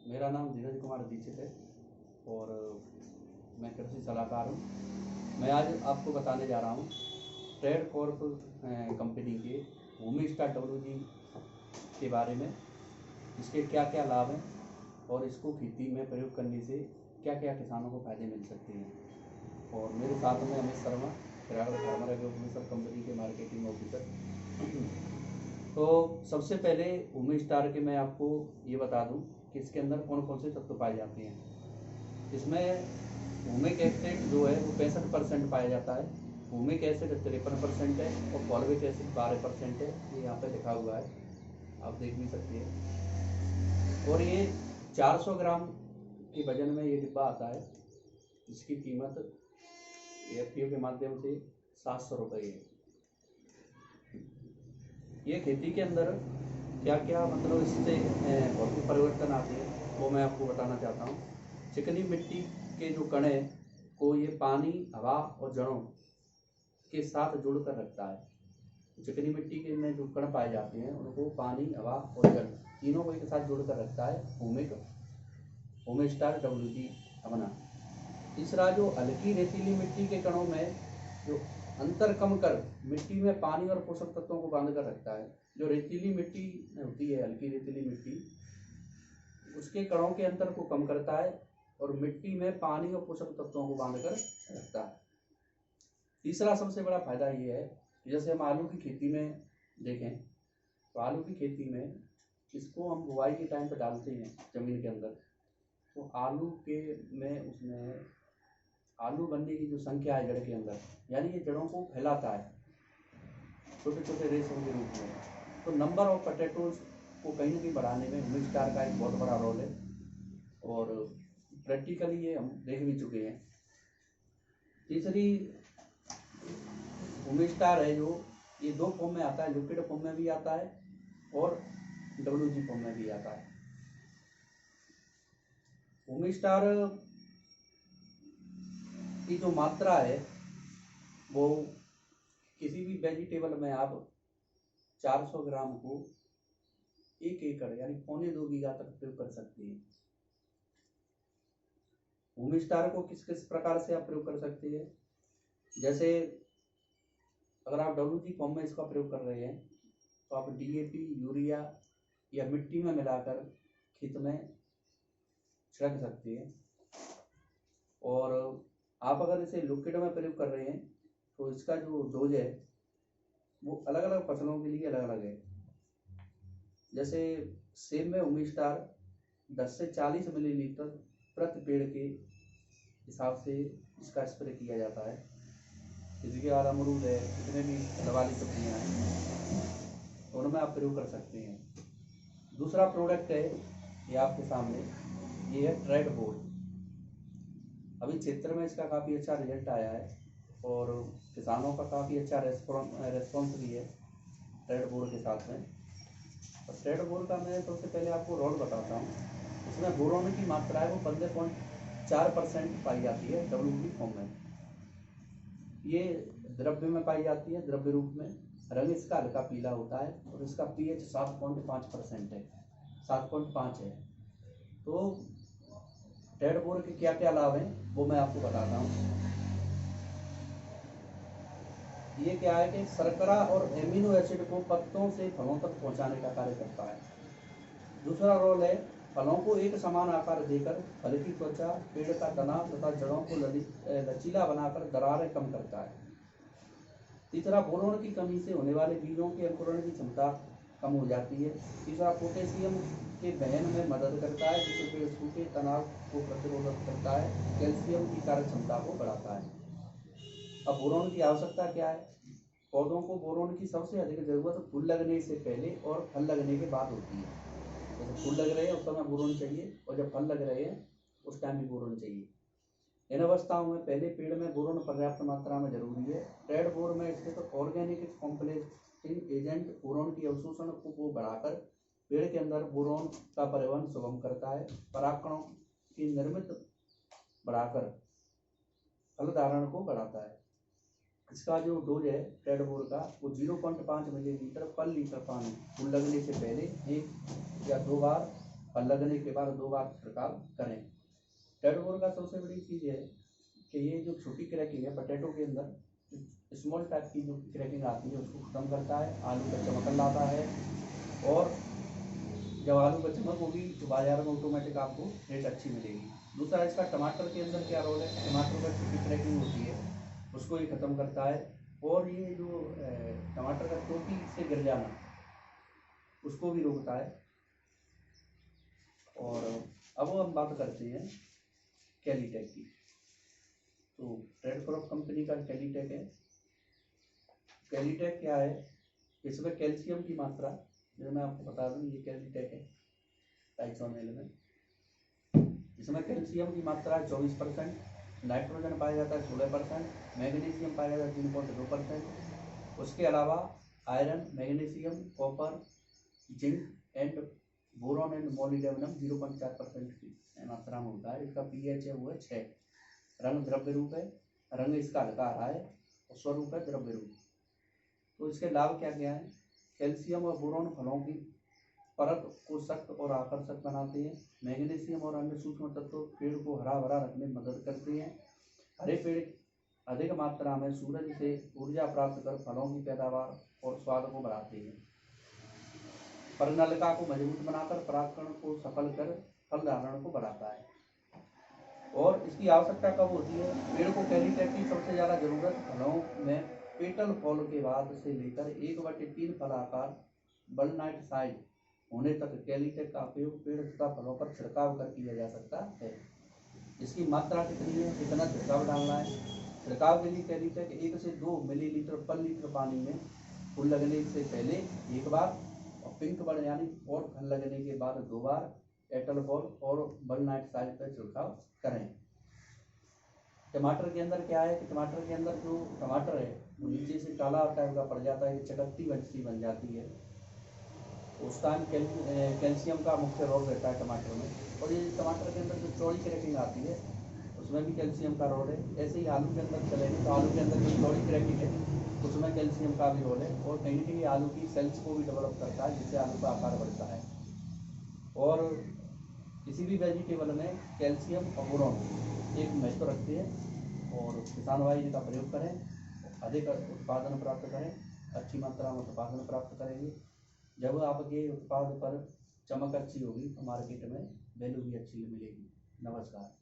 मेरा नाम धीरज कुमार दीक्षित है और मैं कृषि सलाहकार हूँ। मैं आज आपको बताने जा रहा हूँ ट्रेड कॉर्प कंपनी के भूमि स्टार WG के बारे में। इसके क्या क्या लाभ हैं और इसको खेती में प्रयोग करने से क्या क्या किसानों को फायदे मिल सकते हैं। और मेरे साथ में Amit Sharma, farmer agro producer company के मार्केटिंग ऑफिसर। तो सबसे पहले भूमि स्टार के मैं आपको ये बता दूं कि इसके अंदर कौन कौन से तत्व पाए जाते हैं। इसमें भूमिक एसिड जो है वो 65% पाया जाता है, भूमिक एसिड 53% है और फॉलोविक एसिड 12% है। ये यहाँ पे लिखा हुआ है, आप देख भी सकते हैं। और ये 400 ग्राम के वजन में ये डिब्बा आता है, जिसकी कीमत FPO के माध्यम से 700 रुपये है। ये खेती के अंदर क्या क्या मतलब इससे भौतिक परिवर्तन आते हैं वो मैं आपको बताना चाहता हूँ। चिकनी मिट्टी के जो कण है को ये पानी, हवा और जड़ों के साथ जोड़कर रखता है। चिकनी मिट्टी के में जो कण पाए जाते हैं उनको पानी, हवा और जल तीनों को एक साथ जोड़कर रखता है भूमि स्टार WG अपना। तीसरा, जो हल्की रेतीली मिट्टी के कणों में जो अंतर कम कर मिट्टी में पानी और पोषक तत्वों को बांध कर रखता है। जो रेतीली मिट्टी होती है, हल्की रेतीली मिट्टी, उसके कणों के अंतर को कम करता है और मिट्टी में पानी और पोषक तत्वों को बांध कर रखता है। तीसरा सबसे बड़ा फायदा ये है, जैसे हम आलू की खेती में देखें तो आलू की खेती में इसको हम बुआई के टाइम पर डालते हैं जमीन के अंदर, तो आलू के में उसमें आलू बनने की जो संख्या है जड़ के अंदर, यानी ये जड़ों को फैलाता है छोटे छोटे रेशों के रूप में। तो नंबर ऑफ पोटैटोज को कहीं ना कहीं बढ़ाने में भूमि स्टार का एक बहुत बड़ा रोल है और प्रैक्टिकली ये हम देख भी चुके हैं। तीसरी भूमि स्टार है जो ये 2 फॉर्म में आता है, लिक्विड फॉर्म में भी आता है और WG फॉर्म में भी आता है। भूमि स्टार की जो मात्रा है वो किसी भी वेजिटेबल में आप 400 ग्राम को 1 एकड़ यानी 1.25 बीघा तक प्रयोग कर सकते हैं। भूमि स्टार को किस किस प्रकार से आप प्रयोग कर सकते हैं, जैसे अगर आप WG फॉर्म में इसका प्रयोग कर रहे हैं तो आप DAP, यूरिया या मिट्टी में मिलाकर खेत में छिड़क सकते हैं। और आप अगर इसे लिक्विड में प्रयोग कर रहे हैं तो इसका जो डोज है वो अलग अलग फसलों के लिए अलग अलग है। जैसे सेब में भूमि स्टार 10 से 40 मिलीलीटर प्रति पेड़ के हिसाब से इसका स्प्रे किया जाता है। इसके बाद अमरूद है, जितने भी फल वाली सब्जियाँ हैं उनमें आप प्रयोग कर सकते हैं। दूसरा प्रोडक्ट है ये आपके सामने, ये है ट्रेड बोर्ड। अभी क्षेत्र में इसका काफ़ी अच्छा रिजल्ट आया है और किसानों का काफ़ी अच्छा रेस्पॉन्स भी है ट्रेड बोर्ड के साथ में। और ट्रेड बोर्ड का मैं सबसे पहले आपको रोल बताता हूँ। इसमें बोरोन की मात्रा है वो 15.4% पाई जाती है WG फॉर्म में। ये द्रव्य में पाई जाती है, द्रव्य रूप में। रंग इसका हल्का पीला होता है और इसका pH 7.5% है, 7.5 है। तो ट्रेड बोर्ड के क्या क्या लाभ हैं वो मैं आपको बताता हूँ। ये क्या है कि शर्करा और एमिनो एसिड को पत्तों से फलों तक पहुंचाने का कार्य करता है। दूसरा रोल है फलों को एक समान आकार देकर फल की त्वचा, पेड़ का तनाव तथा जड़ों को लचीला बनाकर दरारें कम करता है। तीसरा, बोरोन की कमी से होने वाले बीजों के अंकुरण की क्षमता कम हो जाती है। तीसरा, पोटेशियम के वहन में मदद करता है, जिससे पेड़ सूखे तनाव को प्रतिरोधक करता है। कैल्शियम की कार्य क्षमता को बढ़ाता है। अब बोरोन की आवश्यकता क्या है? पौधों को बोरोन की सबसे अधिक जरूरत फूल लगने से पहले और फल लगने के बाद होती है। जैसे फूल लग रहे हैं उस समय बोरोन चाहिए और जब फल लग रहे हैं उस टाइम भी बोरोन चाहिए। इन अवस्थाओं में पहले पेड़ में बोरोन पर्याप्त मात्रा में जरूरी है। ट्रेड बोर्ड में स्थित ऑर्गेनिक कॉम्प्लेक्सिंग एजेंट बोरोन की अवशोषण को बढ़ाकर पेड़ के अंदर बोरोन का परिवहन सुगम करता है। परागकणों की निर्मित बढ़ाकर फल धारण को बढ़ाता है। इसका जो डोज है ट्रेड बोर्ड का वो 0.5 मिलीलीटर पर लीटर पानी फूल लगने से पहले 1 या 2 बार फल लगने के बाद 2 बार छिड़काव करें। टेडवोर का सबसे बड़ी चीज़ है कि ये जो छोटी क्रैकिंग है पोटैटो के अंदर स्मॉल टाइप की जो क्रैकिंग आती है उसको खत्म करता है, आलू का चमकन लाता है, और जब आलू का चमक होगी तो बाजार में ऑटोमेटिक आपको रेट अच्छी मिलेगी। दूसरा इसका टमाटर के अंदर क्या रोल है, टमाटर का छोटी क्रैकिंग होती है उसको ये खत्म करता है, और ये जो टमाटर का टोपी से गिर जाना उसको भी रोकता है। और अब हम बात करते हैं कैलीटेक की। तो ट्रेडक्रॉप कंपनी का कैलीटेक है। कैलीटेक क्या है, इसमें कैल्शियम की मात्रा, जो मैं आपको बता दूं ये कैलीटेक है टाइसोनेल में, इसमें कैल्शियम की मात्रा 24%, नाइट्रोजन पाया जाता है 16%, मैग्नीशियम पाया जाता है 3.2%, उसके अलावा iron, magnesium, copper, zinc and boron and molybdenum 0.4% की मात्रा में होता है। इसका पीएच है वो है 6। रंग द्रव्य रूप है, रंग इसका हल्का हरा है और स्वरूप है द्रव्य रूप। तो इसके लाभ क्या क्या है, कैल्शियम और बोरॉन फलों की परत को सख्त और आकर्षक बनाते हैं। मैग्नीशियम और अन्य सूक्ष्म तत्व पेड़ को हरा भरा रखने में मदद करते हैं। हरे पेड़ अधिक मात्रा में सूरज से ऊर्जा प्राप्त कर फलों की पैदावार और स्वाद को बढ़ाते हैं। पर्णनलिका को मजबूत बनाकर परागकण को सफल कर फल धारण को बढ़ाता है। और इसकी आवश्यकता कब होती है, पेड़ को कैलीटेक की सबसे ज़्यादा जरूरत फलों में पेटल फॉल के बाद से लेकर 1/3 फल आकार बलनाइट साइज होने तक कैलीटेक का उपयोग पेड़ तथा फलों पर छिड़काव कर किया जा सकता है। इसकी मात्रा कितनी है, कितना छिड़काव डालना है। छिड़काव के लिए कैलीटेक 1 से 2 मिलीलीटर पर लीटर पानी में फूल लगने से पहले 1 बार और पिंक बर्ड यानी और फल लगने के बाद 2 बार एटल बॉल और बलनाइट साइज पर छिड़काव करें। टमाटर के अंदर क्या है कि टमाटर के अंदर जो टमाटर है वो नीचे से काला टाइप का पड़ जाता है, चटकती सी बन जाती है, उस टाइम कैल्शियम का मुख्य रोल रहता है टमाटर में। और ये टमाटर के अंदर जो चौड़ी क्रैकिंग आती है उसमें भी कैल्शियम का रोल है। ऐसे ही आलू के अंदर चलेंगे तो आलू के अंदर जो चौड़ी क्रैकिंग है उसमें कैल्शियम का भी रोल है, और कहीं ना कहीं आलू की सेल्स को भी डेवलप करता है जिससे आलू का आकार बढ़ता है। और किसी भी वेजिटेबल में कैल्शियम और बोरॉन एक महत्व रखते हैं, और किसान भाई इनका प्रयोग करें, अधिक उत्पादन प्राप्त करें, अच्छी मात्रा में उत्पादन प्राप्त करेंगे। जब आपके उत्पाद पर चमक अच्छी होगी तो मार्केट में वैल्यू भी अच्छी मिलेगी। नमस्कार।